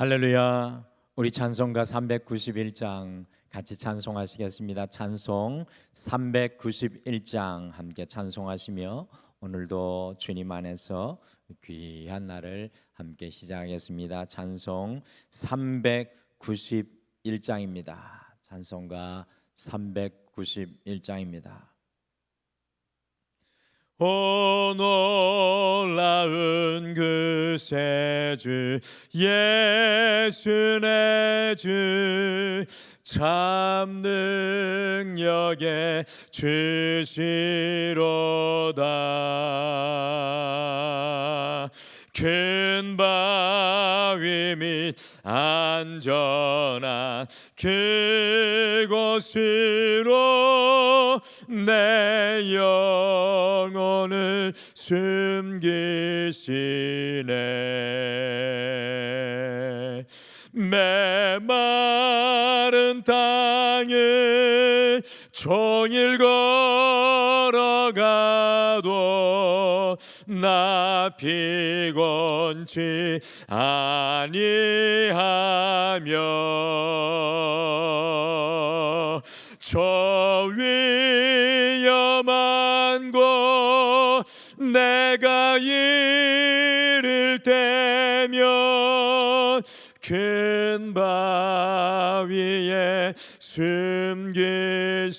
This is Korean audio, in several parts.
할렐루야. 우리 찬송가 391장 같이 찬송하시겠습니다. 찬송 391장 함께 찬송하시며 오늘도 주님 안에서 귀한 날을 함께 시작하겠습니다. 찬송 391장입니다. 찬송가 391장입니다. 오 놀라운 그새주 예수 내 주 참 능력의 주시로다. 큰 바위 및 안전한 그곳으로 내 영혼을 숨기시네. 메마른 땅을 종일 걸어가도 나 피곤치 아니하며 저 위험한 곳 내가 이를 때면 큰 바위에 숨기시고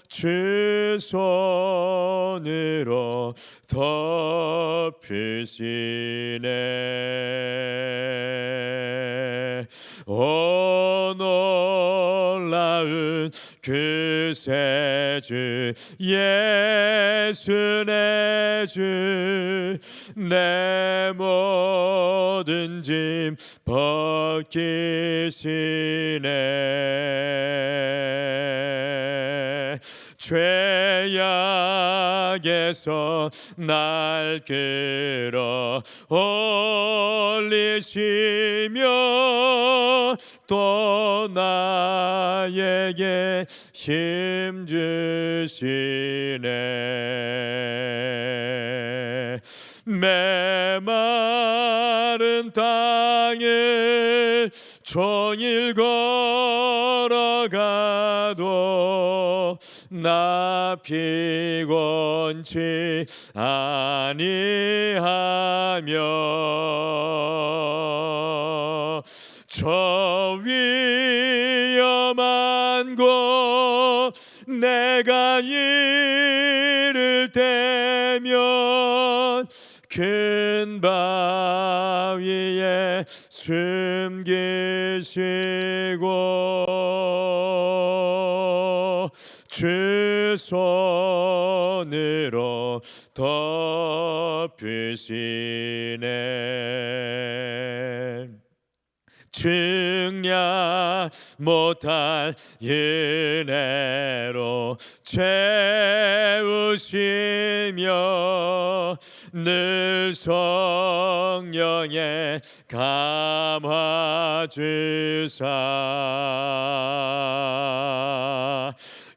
주 손으로 덮으시네. 오 놀라운 그새주 예수 내 주 내 모든 짐 벗기시네. 죄악에서 날 끌어 올리시며 또 나에게 힘 주시네. 메마른 땅을 종일 걸어가도 나 피곤치 아니하며 저 위험한 곳 내가 이를 때면 큰 바위에 숨기시고 주 손으로 덮으시네. 증량 못할 은혜로 채우시며 늘 성령에 감화 주사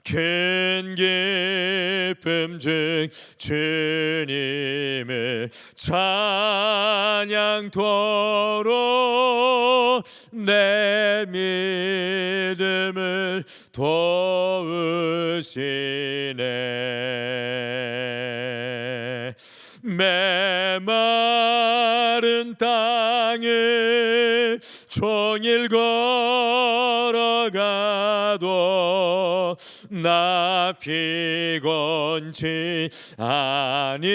큰 기쁨 중 주님을 찬양토록 내 믿음을 도우시네. 메마른 땅을 종일 걸어가도 나 피곤치 아니하며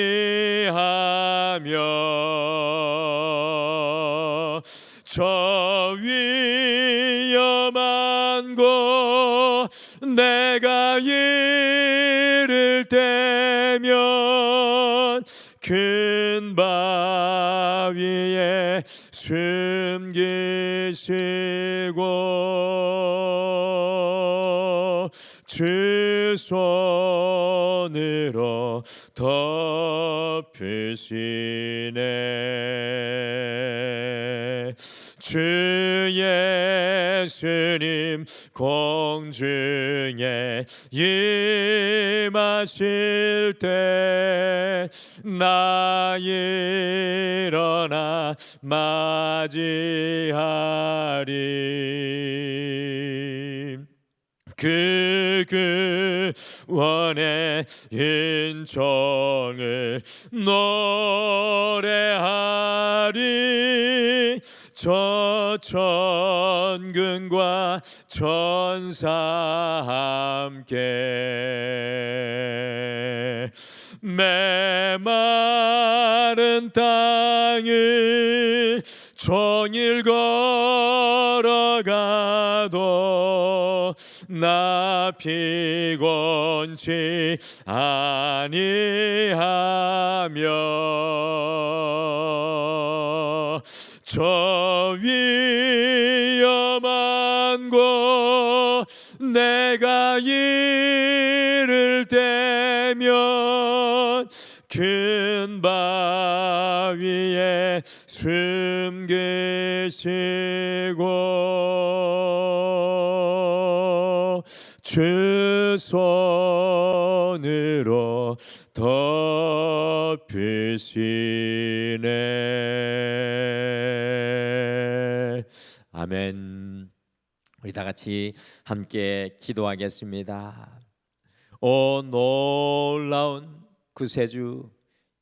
저 위험한 곳 내가 이를 때면 큰 바위에 숨기시고 주 손으로 덮으시네. 주 예수님 공중에 임하실 때 나 일어나 맞이하리. 그 구원의 인정을 노래하리. 저 천군과 천사 함께 메마른 땅을 종일 걸어가도 나 피곤치 아니하며 저 위험한 곳 내가 이를 때면 큰 바위에 숨기시고 주 손으로 덮으시네. 아멘. 우리 다 같이 함께 기도하겠습니다. 오 놀라운 구세주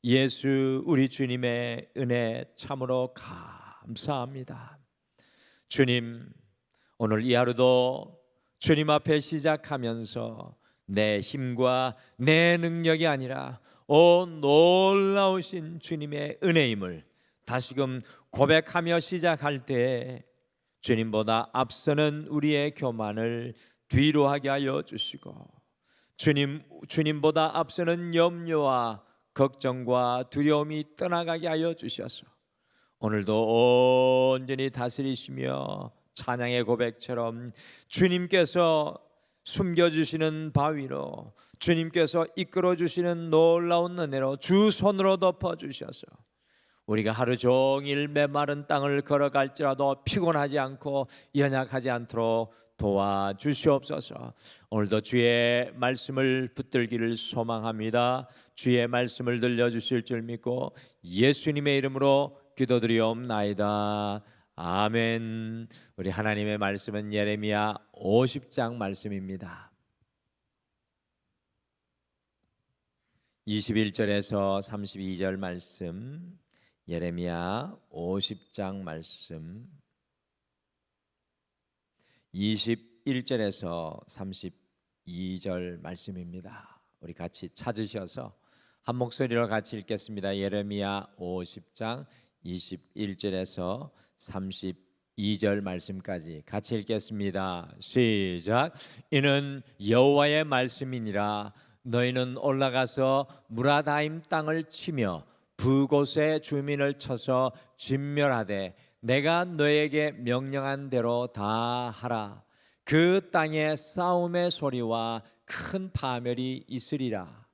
예수 우리 주님의 은혜 참으로 감사합니다. 주님, 오늘 이 하루도 주님 앞에 시작하면서 내 힘과 내 능력이 아니라 오 놀라우신 주님의 은혜임을 다시금 고백하며 시작할 때 주님보다 앞서는 우리의 교만을 뒤로 하게 하여 주시고 주님보다 앞서는 염려와 걱정과 두려움이 떠나가게 하여 주셔서 오늘도 온전히 다스리시며 찬양의 고백처럼 주님께서 숨겨주시는 바위로 주님께서 이끌어주시는 놀라운 은혜로 주 손으로 덮어주셔서 우리가 하루 종일 메마른 땅을 걸어갈지라도 피곤하지 않고 연약하지 않도록 도와주시옵소서. 오늘도 주의 말씀을 붙들기를 소망합니다. 주의 말씀을 들려주실 줄 믿고 예수님의 이름으로 기도드리옵나이다. 아멘. 우리 하나님의 말씀은 예레미야 50장 말씀입니다. 21절에서 32절 말씀, 예레미야 50장 말씀, 21절에서 32절 말씀입니다. 우리 같이 찾으셔서 한 목소리로 같이 읽겠습니다. 예레미야 50장 21절에서 32절 말씀까지 같이 읽겠습니다. 시작. 이는 여호와의 말씀이니라. 너희는 올라가서 무라다임 땅을 치며 그곳의 주민을 쳐서 진멸하되 내가 너에게 명령한 대로 다 하라. 그 땅에 싸움의 소리와 큰 파멸이 있으리라.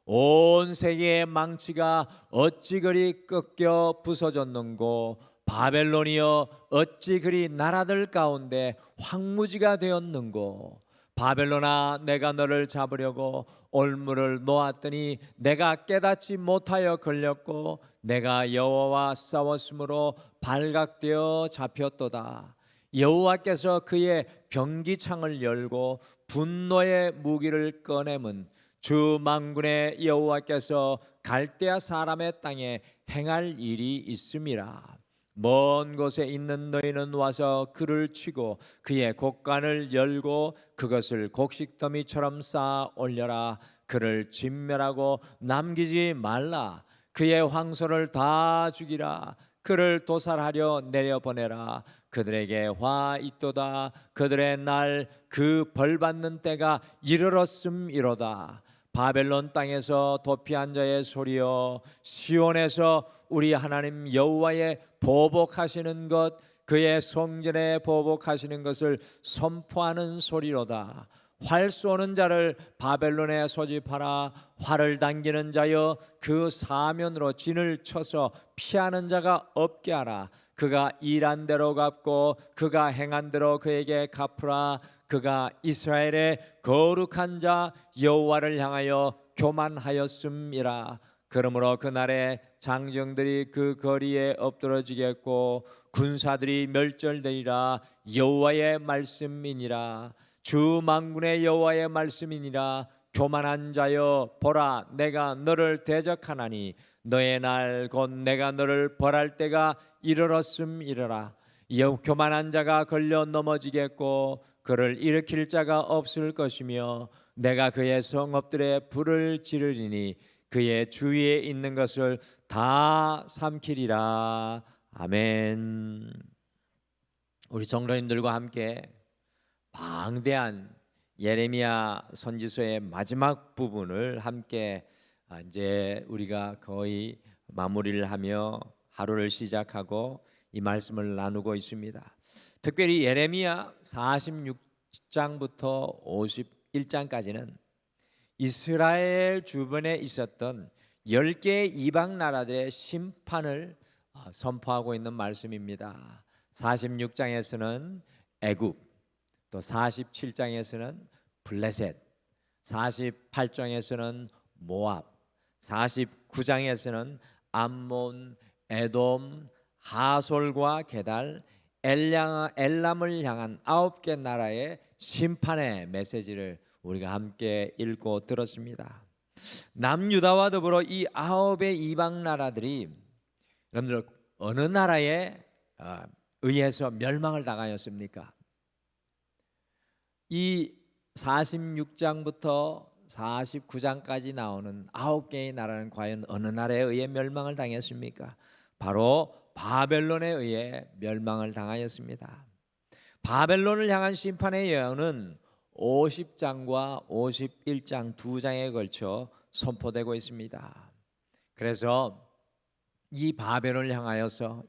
온 세계의 망치가 어찌 그리 꺾여 부서졌는고 바벨론이여 어찌 그리 나라들 가운데 황무지가 되었는고. 바벨론아, 내가 너를 잡으려고 올무를 놓았더니 내가 깨닫지 못하여 걸렸고 내가 여호와와 싸웠으므로 발각되어 잡혔도다. 여호와께서 그의 병기창을 열고 분노의 무기를 꺼내면 주 만군의 여호와께서 갈대아 사람의 땅에 행할 일이 있음이라. 먼 곳에 있는 너희는 와서 그를 치고 그의 곡간을 열고 그것을 곡식더미처럼 쌓아 올려라. 그를 진멸하고 남기지 말라. 그의 황소를 다 죽이라. 그를 도살하려 내려보내라. 그들에게 화 있도다. 그들의 날 그 벌받는 때가 이르렀음이로다. 바벨론 땅에서 도피한 자의 소리여, 시온에서 우리 하나님 여호와의 보복하시는 것, 그의 성전에 보복하시는 것을 선포하는 소리로다. 활 쏘는 자를 바벨론에 소집하라. 활을 당기는 자여 그 사면으로 진을 쳐서 피하는 자가 없게 하라. 그가 일한 대로 갚고 그가 행한 대로 그에게 갚으라. 그가 이스라엘의 거룩한 자 여호와를 향하여 교만하였음이라. 그러므로 그날에 장정들이 그 거리에 엎드러지겠고 군사들이 멸절되리라. 여호와의 말씀이니라. 주 만군의 여호와의 말씀이니라. 교만한 자여 보라, 내가 너를 대적하나니 너의 날 곧 내가 너를 벌할 때가 이르렀음이라. 교만한 자가 걸려 넘어지겠고 그를 일으킬 자가 없을 것이며 내가 그의 성읍들에 불을 지르리니 그의 주위에 있는 것을 다 삼키리라. 아멘. 우리 성도님들과 함께 방대한 예레미야 선지서의 마지막 부분을 함께 이제 우리가 거의 마무리를 하며 하루를 시작하고 이 말씀을 나누고 있습니다. 특별히 예레미야 46장부터 51장까지는 이스라엘 주변에 있었던 10개의 이방 나라들의 심판을 선포하고 있는 말씀입니다. 46장에서는 애굽, 또 47장에서는 블레셋, 48장에서는 모압, 49장에서는 암몬, 에돔, 하솔과 게달, 엘람을 향한 9개 나라의 심판의 메시지를 우리가 함께 읽고 들었습니다. 남유다와 더불어 이 9의 이방 나라들이 여러분들 어느 나라에 의해서 멸망을 당하였습니까? 이 46장부터 49장까지 나오는 9개의 나라는 과연 어느 나라에 의해 멸망을 당했습니까? 바로 바벨론에 의해 멸망을 당하였습니다. 바벨론을 향한 심판의 예언은 50장과 51장 두 장에 걸쳐 선포되고 있습니다. 그래서 이 바벨론을 향하여서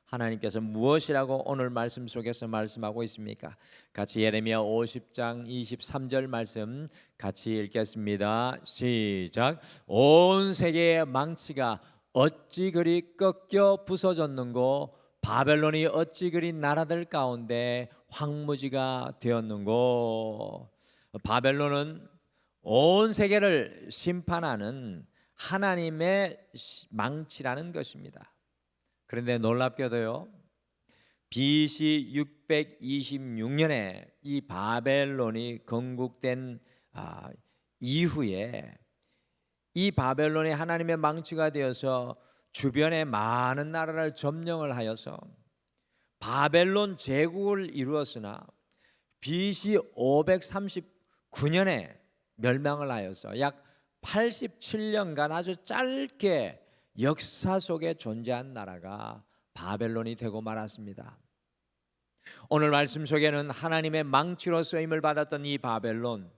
하나님께서 무엇이라고 오늘 말씀 속에서 말씀하고 있습니까? 같이 예레미야 50장 23절 말씀 같이 읽겠습니다. 시작. 온 세계의 망치가 어찌 그리 꺾여 부서졌는고 바벨론이 어찌 그리 나라들 가운데 황무지가 되었는고. 바벨론은 온 세계를 심판하는 하나님의 망치라는 것입니다. 그런데 놀랍게도요, BC 626년에 이 바벨론이 건국된 이후에 이 바벨론이 하나님의 망치가 되어서 주변의 많은 나라를 점령을 하여서 바벨론 제국을 이루었으나 BC 539년에 멸망을 하여서 약 87년간 아주 짧게 역사 속에 존재한 나라가 바벨론이 되고 말았습니다. 오늘 말씀 속에는 하나님의 망치로 쓰임을 받았던 이 바벨론,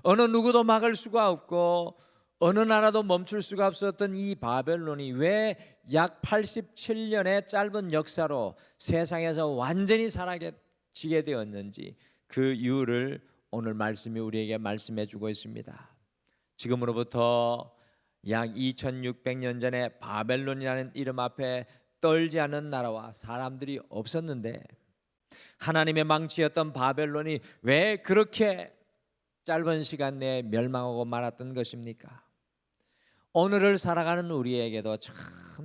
어느 누구도 막을 수가 없고 어느 나라도 멈출 수가 없었던 이 바벨론이 왜 약 87년의 짧은 역사로 세상에서 완전히 사라지게 되었는지 그 이유를 오늘 말씀이 우리에게 말씀해 주고 있습니다. 지금으로부터 약 2600년 전에 바벨론이라는 이름 앞에 떨지 않는 나라와 사람들이 없었는데 하나님의 망치였던 바벨론이 왜 그렇게 짧은 시간 내에 멸망하고 말았던 것입니까? 오늘을 살아가는 우리에게도 참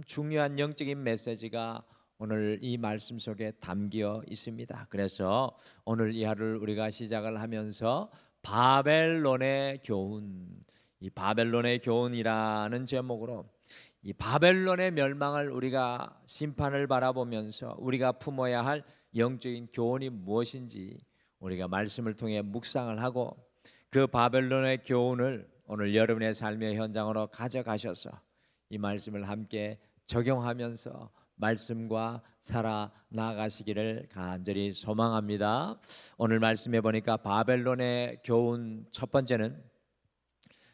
중요한 영적인 메시지가 오늘 이 말씀 속에 담겨 있습니다. 그래서 오늘 이 하루를 우리가 시작을 하면서 바벨론의 교훈, 이 바벨론의 교훈이라는 제목으로 이 바벨론의 멸망을 우리가 심판을 바라보면서 우리가 품어야 할 영적인 교훈이 무엇인지 우리가 말씀을 통해 묵상을 하고 그 바벨론의 교훈을 오늘 여러분의 삶의 현장으로 가져가셔서 이 말씀을 함께 적용하면서 말씀과 살아 나가시기를 간절히 소망합니다. 오늘 말씀해 보니까 바벨론의 교훈 첫 번째는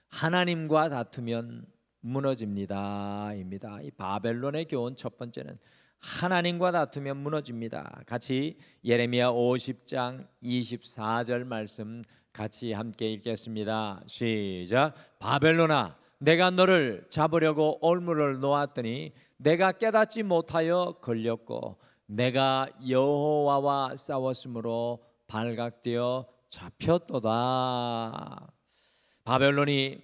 하나님과 다투면 무너집니다입니다. 이 바벨론의 교훈 첫 번째는 하나님과 다투면 무너집니다. 같이 예레미야 50장 24절 말씀 같이 함께 읽겠습니다. 시작. 바벨론아, 내가 너를 잡으려고 올무를 놓았더니 내가 깨닫지 못하여 걸렸고 내가 여호와와 싸웠으므로 발각되어 잡혔도다. 바벨론이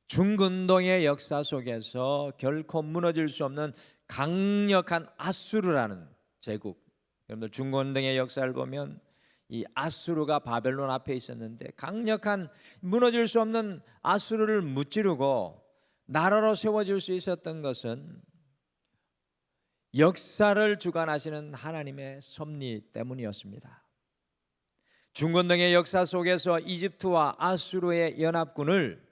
중근동의 역사 속에서 결코 무너질 수 없는 강력한 아수르라는 제국, 여러분들 중근동의 역사를 보면 이 아수르가 바벨론 앞에 있었는데 강력한 무너질 수 없는 아수르를 무찌르고 나라로 세워질 수 있었던 것은 역사를 주관하시는 하나님의 섭리 때문이었습니다. 중건동의 역사 속에서 이집트와 아수르의 연합군을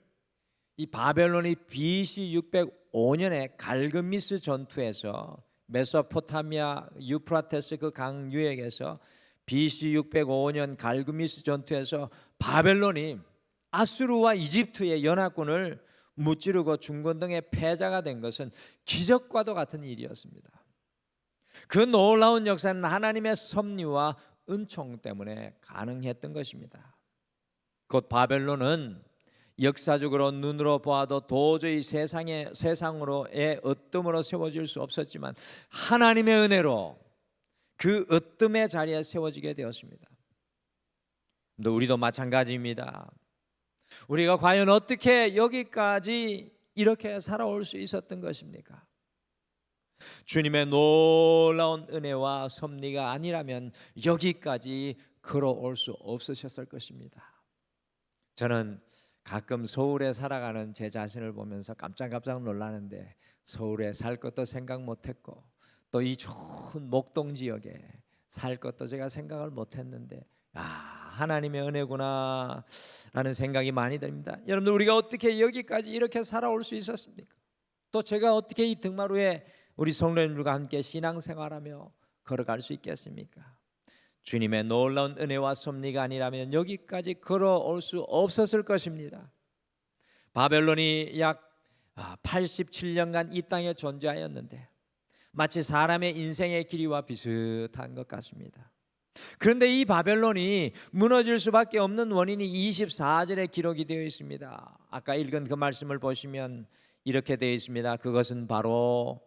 이 바벨론이 BC 605년에 갈그미스 전투에서 메소포타미아 유프라테스 그 강 유역에서 BC 605년 갈그미스 전투에서 바벨론이 아수르와 이집트의 연합군을 무찌르고 중건동의 패자가 된 것은 기적과도 같은 일이었습니다. 그 놀라운 역사는 하나님의 섭리와 은총 때문에 가능했던 것입니다. 곧 바벨론은 역사적으로 눈으로 보아도 도저히 세상으로의 으뜸으로 세워질 수 없었지만 하나님의 은혜로 그 으뜸의 자리에 세워지게 되었습니다. 우리도 마찬가지입니다. 우리가 과연 어떻게 여기까지 이렇게 살아올 수 있었던 것입니까? 주님의 놀라운 은혜와 섭리가 아니라면 여기까지 걸어올 수 없으셨을 것입니다. 저는 가끔 서울에 살아가는 제 자신을 보면서 깜짝깜짝 놀라는데, 서울에 살 것도 생각 못했고 또 이 좋은 목동 지역에 살 것도 제가 생각을 못했는데 하나님의 은혜구나 라는 생각이 많이 듭니다. 여러분들, 우리가 어떻게 여기까지 이렇게 살아올 수 있었습니까? 또 제가 어떻게 이 등말 위에 우리 성도님들과 함께 신앙생활하며 걸어갈 수 있겠습니까? 주님의 놀라운 은혜와 섭리가 아니라면 여기까지 걸어올 수 없었을 것입니다. 바벨론이 약 87년간 이 땅에 존재하였는데 마치 사람의 인생의 길이와 비슷한 것 같습니다. 그런데 이 바벨론이 무너질 수밖에 없는 원인이 24절에 기록이 되어 있습니다. 아까 읽은 그 말씀을 보시면 이렇게 되어 있습니다. 그것은 바로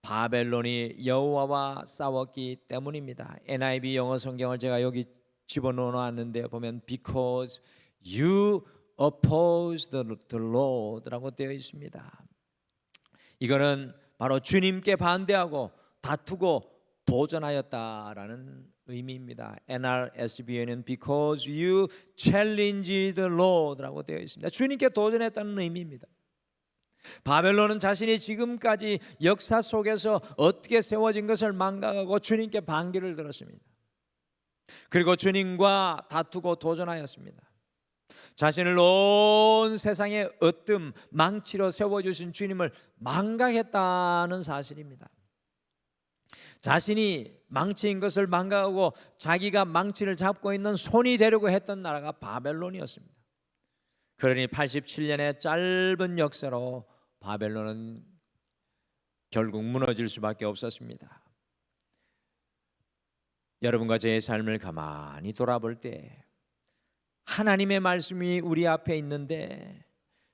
바벨론이 여호와와 싸웠기 때문입니다. NIV 영어 성경을 제가 여기 집어넣어 놨는데 보면 Because you opposed the Lord라고 되어 있습니다. 이거는 바로 주님께 반대하고 다투고 도전하였다라는 의미입니다. NRSV에는 Because you challenged the Lord라고 되어 있습니다. 주님께 도전했다는 의미입니다. 바벨론은 자신이 지금까지 역사 속에서 어떻게 세워진 것을 망각하고 주님께 반기를 들었습니다. 그리고 주님과 다투고 도전하였습니다. 자신을 온 세상의 으뜸, 망치로 세워주신 주님을 망각했다는 사실입니다. 자신이 망치인 것을 망각하고 자기가 망치를 잡고 있는 손이 되려고 했던 나라가 바벨론이었습니다. 그러니 87년의 짧은 역사로 바벨론은 결국 무너질 수밖에 없었습니다. 여러분과 제 삶을 가만히 돌아볼 때 하나님의 말씀이 우리 앞에 있는데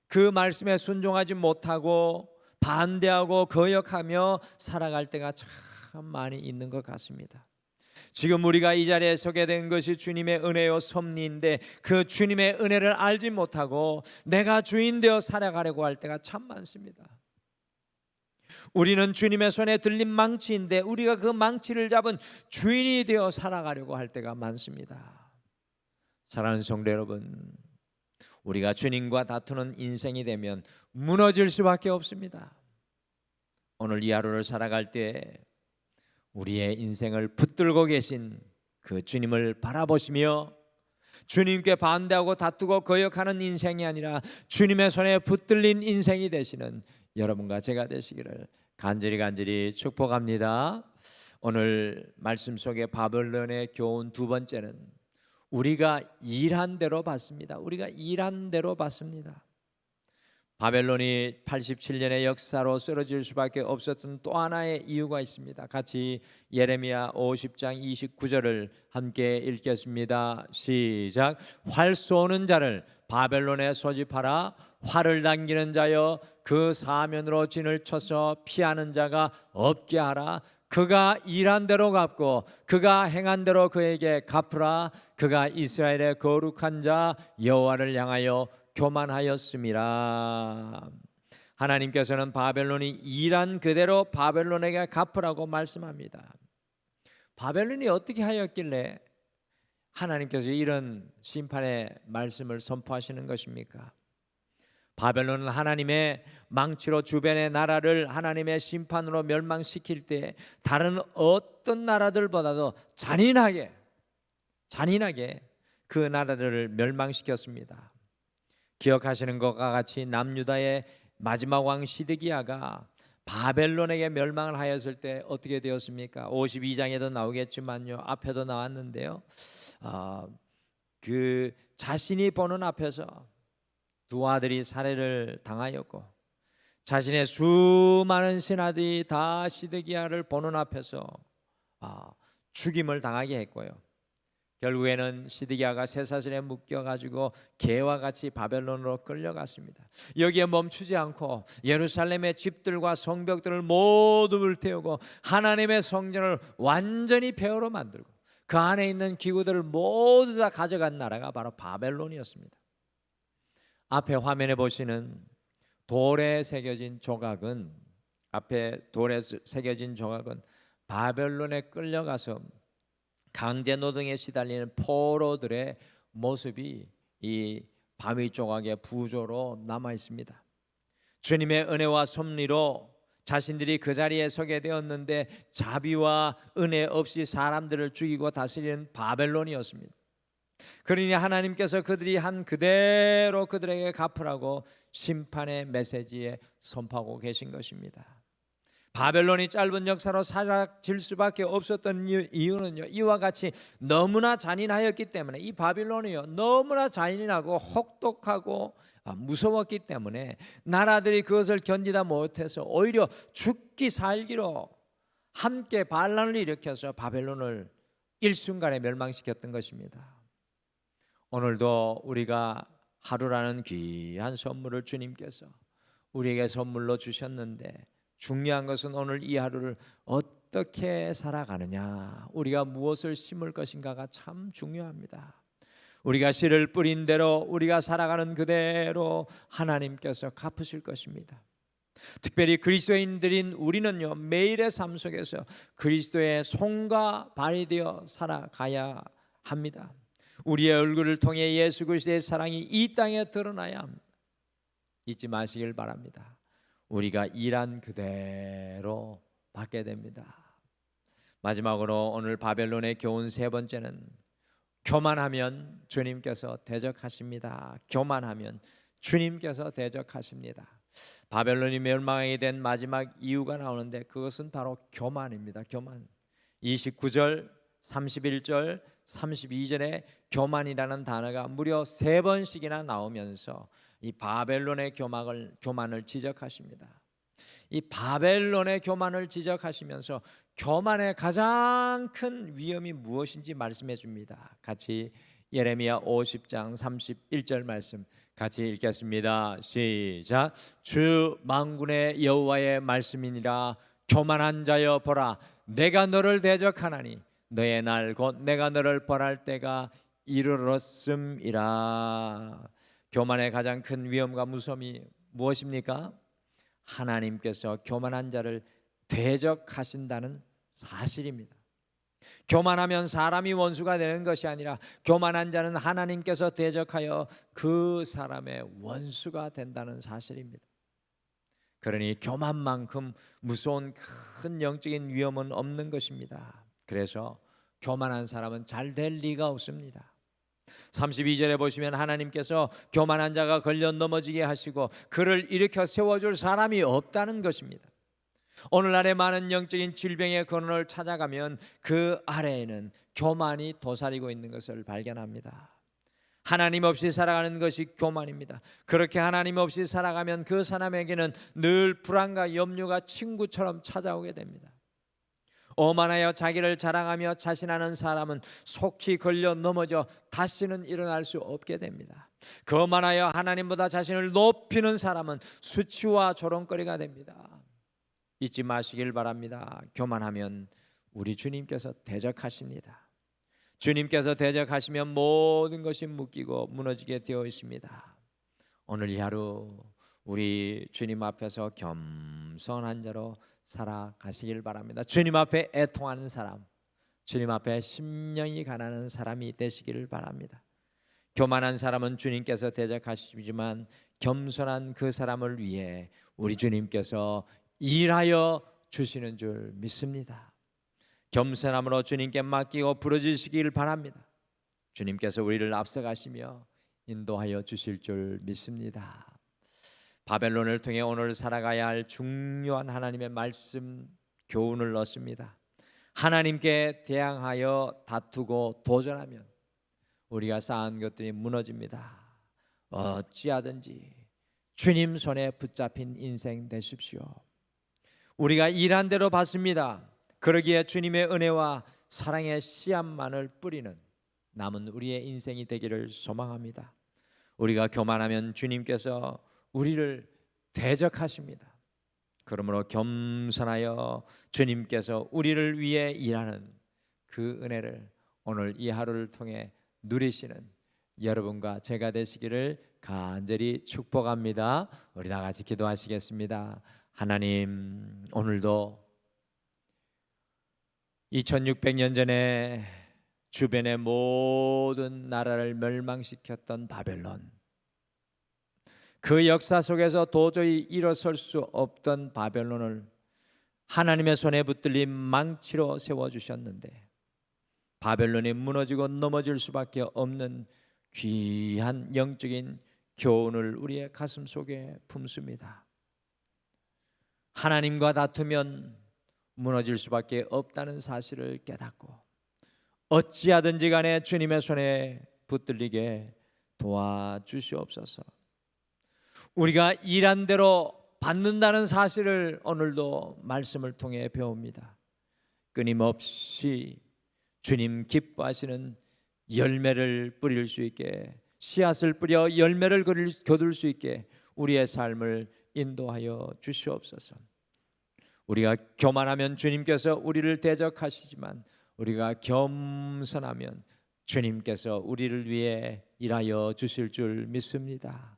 그 말씀에 순종하지 못하고 반대하고 거역하며 살아갈 때가 참 많이 있는 것 같습니다. 지금 우리가 이 자리에 서게 된 것이 주님의 은혜요 섭리인데 그 주님의 은혜를 알지 못하고 내가 주인 되어 살아가려고 할 때가 참 많습니다. 우리는 주님의 손에 들린 망치인데 우리가 그 망치를 잡은 주인이 되어 살아가려고 할 때가 많습니다. 사랑하는 성도 여러분, 우리가 주님과 다투는 인생이 되면 무너질 수밖에 없습니다. 오늘 이 하루를 살아갈 때 우리의 인생을 붙들고 계신 그 주님을 바라보시며 주님께 반대하고 다투고 거역하는 인생이 아니라 주님의 손에 붙들린 인생이 되시는 여러분과 제가 되시기를 간절히 축복합니다. 오늘 말씀 속에 바벨론의 교훈 두 번째는 우리가 일한 대로 받습니다. 우리가 일한 대로 받습니다. 바벨론이 87년의 역사로 쓰러질 수밖에 없었던 또 하나의 이유가 있습니다. 같이 예레미야 50장 29절을 함께 읽겠습니다. 시작. 활 쏘는 자를 바벨론에 소집하라. 활을 당기는 자여 그 사면으로 진을 쳐서 피하는 자가 없게 하라. 그가 일한 대로 갚고 그가 행한 대로 그에게 갚으라. 그가 이스라엘의 거룩한 자 여호와를 향하여 교만하였음이라. 하나님께서는 바벨론이 일한 그대로 바벨론에게 갚으라고 말씀합니다. 바벨론이 어떻게 하였길래 하나님께서 이런 심판의 말씀을 선포하시는 것입니까? 바벨론은 하나님의 망치로 주변의 나라를 하나님의 심판으로 멸망시킬 때 다른 어떤 나라들보다도 잔인하게 그 나라들을 멸망시켰습니다. 기억하시는 것과 같이 남유다의 마지막 왕 시드기야가 바벨론에게 멸망을 하였을 때 어떻게 되었습니까? 52장에도 나오겠지만요, 앞에도 나왔는데요, 그 자신이 보는 앞에서 두 아들이 살해를 당하였고 자신의 수많은 신하들이 다 시드기야를 보는 앞에서 죽임을 당하게 했고요. 결국에는 시드기야가 쇠사슬에 묶여가지고 개와 같이 바벨론으로 끌려갔습니다. 여기에 멈추지 않고 예루살렘의 집들과 성벽들을 모두 불태우고 하나님의 성전을 완전히 폐허로 만들고 그 안에 있는 기구들을 모두 다 가져간 나라가 바로 바벨론이었습니다. 앞에 화면에 보시는 돌에 새겨진 조각은 바벨론에 끌려가서 강제 노동에 시달리는 포로들의 모습이 이 바위 조각의 부조로 남아 있습니다. 주님의 은혜와 섭리로 자신들이 그 자리에 서게 되었는데 자비와 은혜 없이 사람들을 죽이고 다스리는 바벨론이었습니다. 그러니 하나님께서 그들이 한 그대로 그들에게 갚으라고 심판의 메시지에 선포하고 계신 것입니다. 바벨론이 짧은 역사로 사라질 수밖에 없었던 이유는요, 이와 같이 너무나 잔인하였기 때문에, 이 바벨론이요 너무나 잔인하고 혹독하고 무서웠기 때문에 나라들이 그것을 견디다 못해서 오히려 죽기 살기로 함께 반란을 일으켜서 바벨론을 일순간에 멸망시켰던 것입니다. 오늘도 우리가 하루라는 귀한 선물을 주님께서 우리에게 선물로 주셨는데, 중요한 것은 오늘 이 하루를 어떻게 살아가느냐, 우리가 무엇을 심을 것인가가 참 중요합니다. 우리가 씨를 뿌린 대로 우리가 살아가는 그대로 하나님께서 갚으실 것입니다. 특별히 그리스도인들인 우리는요, 매일의 삶 속에서 그리스도의 손과 발이 되어 살아가야 합니다. 우리의 얼굴을 통해 예수 그리스도의 사랑이 이 땅에 드러나야 합니다. 잊지 마시길 바랍니다. 우리가 일한 그대로 받게 됩니다. 마지막으로 오늘 바벨론의 교훈 세 번째는 교만하면 주님께서 대적하십니다. 교만하면 주님께서 대적하십니다. 바벨론이 멸망하게 된 마지막 이유가 나오는데 그것은 바로 교만입니다. 교만. 29절, 31절, 32절에 교만이라는 단어가 무려 3번씩이나 나오면서 이 바벨론의 교만을 지적하십니다. 이 바벨론의 교만을 지적하시면서 교만의 가장 큰 위험이 무엇인지 말씀해 줍니다. 같이 예레미야 50장 31절 말씀 같이 읽겠습니다. 시작. 주 만군의 여호와의 말씀이니라. 교만한 자여 보라, 내가 너를 대적하나니 너의 날 곧 내가 너를 벌할 때가 이르렀음이라. 교만의 가장 큰 위험과 무서움이 무엇입니까? 하나님께서 교만한 자를 대적하신다는 사실입니다. 교만하면 사람이 원수가 되는 것이 아니라 교만한 자는 하나님께서 대적하여 그 사람의 원수가 된다는 사실입니다. 그러니 교만만큼 무서운 큰 영적인 위험은 없는 것입니다. 그래서 교만한 사람은 잘 될 리가 없습니다. 32절에 보시면 하나님께서 교만한 자가 걸려 넘어지게 하시고 그를 일으켜 세워줄 사람이 없다는 것입니다. 오늘날의 많은 영적인 질병의 근원을 찾아가면 그 아래에는 교만이 도사리고 있는 것을 발견합니다. 하나님 없이 살아가는 것이 교만입니다. 그렇게 하나님 없이 살아가면 그 사람에게는 늘 불안과 염려가 친구처럼 찾아오게 됩니다. 오만하여 자기를 자랑하며 자신하는 사람은 속히 걸려 넘어져 다시는 일어날 수 없게 됩니다. 거만하여 하나님보다 자신을 높이는 사람은 수치와 조롱거리가 됩니다. 잊지 마시길 바랍니다. 교만하면 우리 주님께서 대적하십니다. 주님께서 대적하시면 모든 것이 묶이고 무너지게 되어 있습니다. 오늘 이 하루 우리 주님 앞에서 겸손한 자로 살아가시길 바랍니다. 주님 앞에 애통하는 사람, 주님 앞에 심령이 가난한 사람이 되시기를 바랍니다. 교만한 사람은 주님께서 대적하시지만 겸손한 그 사람을 위해 우리 주님께서 일하여 주시는 줄 믿습니다. 겸손함으로 주님께 맡기고 부르짖으시길 바랍니다. 주님께서 우리를 앞서가시며 인도하여 주실 줄 믿습니다. 바벨론을 통해 오늘 살아가야 할 중요한 하나님의 말씀 교훈을 얻습니다. 하나님께 대항하여 다투고 도전하면 우리가 쌓은 것들이 무너집니다. 어찌하든지 주님 손에 붙잡힌 인생 되십시오. 우리가 일한 대로 받습니다. 그러기에 주님의 은혜와 사랑의 씨앗만을 뿌리는 남은 우리의 인생이 되기를 소망합니다. 우리가 교만하면 주님께서 우리를 대적하십니다. 그러므로 겸손하여 주님께서 우리를 위해 일하는 그 은혜를 오늘 이 하루를 통해 누리시는 여러분과 제가 되시기를 간절히 축복합니다. 우리 다 같이 기도하시겠습니다. 하나님, 오늘도 2600년 전에 주변의 모든 나라를 멸망시켰던 바벨론, 그 역사 속에서 도저히 일어설 수 없던 바벨론을 하나님의 손에 붙들린 망치로 세워주셨는데 바벨론이 무너지고 넘어질 수밖에 없는 귀한 영적인 교훈을 우리의 가슴 속에 품습니다. 하나님과 다투면 무너질 수밖에 없다는 사실을 깨닫고 어찌하든지 간에 주님의 손에 붙들리게 도와주시옵소서. 우리가 일한 대로 받는다는 사실을 오늘도 말씀을 통해 배웁니다. 끊임없이 주님 기뻐하시는 열매를 뿌릴 수 있게, 씨앗을 뿌려 열매를 거둘 수 있게 우리의 삶을 인도하여 주시옵소서. 우리가 교만하면 주님께서 우리를 대적하시지만 우리가 겸손하면 주님께서 우리를 위해 일하여 주실 줄 믿습니다.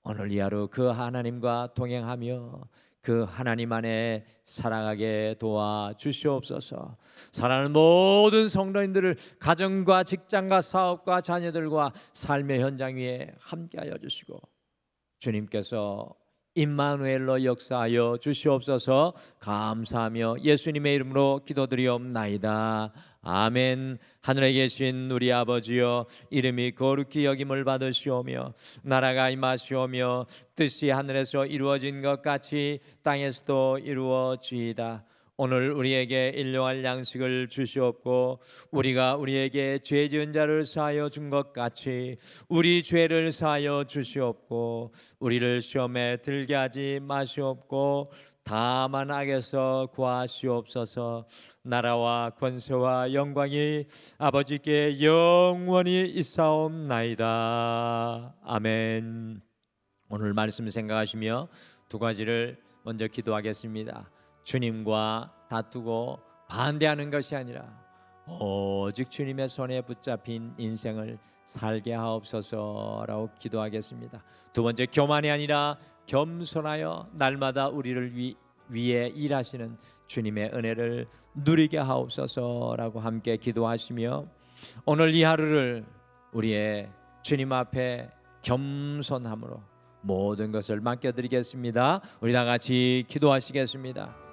오늘 이 하루 그 하나님과 동행하며 그 하나님 안에 살아가게 도와주시옵소서. 사랑하는 모든 성도님들을 가정과 직장과 사업과 자녀들과 삶의 현장 위에 함께하여 주시고 주님께서 임마누엘로 역사하여 주시옵소서. 감사하며 예수님의 이름으로 기도드리옵나이다. 아멘. 하늘에 계신 우리 아버지여, 이름이 거룩히 여김을 받으시오며 나라가 임하시오며 뜻이 하늘에서 이루어진 것 같이 땅에서도 이루어지이다. 오늘 우리에게 일용할 양식을 주시옵고 우리가 우리에게 죄 지은 자를 사하여 준 것 같이 우리 죄를 사하여 주시옵고 우리를 시험에 들게 하지 마시옵고 다만 악에서 구하시옵소서. 나라와 권세와 영광이 아버지께 영원히 있사옵나이다. 아멘. 오늘 말씀 생각하시며 두 가지를 먼저 기도하겠습니다. 주님과 다투고 반대하는 것이 아니라 오직 주님의 손에 붙잡힌 인생을 살게 하옵소서라고 기도하겠습니다. 두 번째, 교만이 아니라 겸손하여 날마다 우리를 위해 일하시는 주님의 은혜를 누리게 하옵소서라고 함께 기도하시며 오늘 이 하루를 우리의 주님 앞에 겸손함으로 모든 것을 맡겨드리겠습니다. 우리 다 같이 기도하시겠습니다.